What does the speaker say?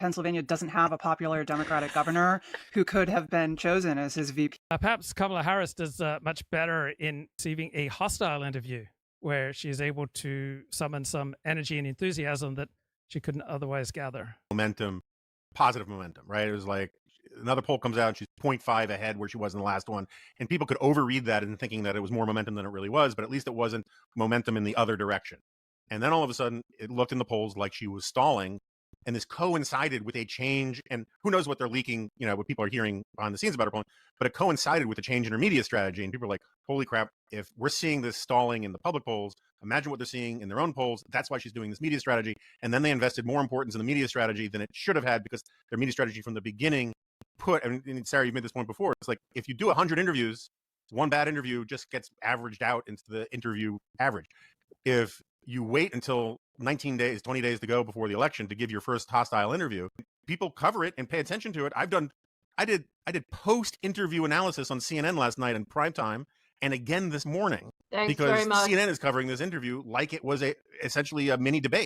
Pennsylvania doesn't have a popular Democratic governor who could have been chosen as his VP. Perhaps Kamala Harris does much better in receiving a hostile interview where she is able to summon some energy and enthusiasm that she couldn't otherwise gather. Momentum, positive momentum, right? It was like another poll comes out and she's 0.5 ahead where she was in the last one. And people could overread that in thinking that it was more momentum than it really was, but at least it wasn't momentum in the other direction. And then all of a sudden it looked in the polls like she was stalling. And this coincided with a change, and who knows what they're leaking, what people are hearing behind the scenes about her polling, but it coincided with a change in her media strategy. And people are like, holy crap, if we're seeing this stalling in the public polls, imagine what they're seeing in their own polls. That's why she's doing this media strategy. And then they invested more importance in the media strategy than it should have had, because their media strategy from the beginning and Sarah, you made this point before, it's like if you do 100 interviews, one bad interview just gets averaged out into the interview average. If you wait until 19 days, 20 days to go before the election to give your first hostile interview, people cover it and pay attention to it. I did post-interview analysis on CNN last night in prime time and again this morning. Thanks because very much. CNN is covering this interview like it was essentially a mini debate.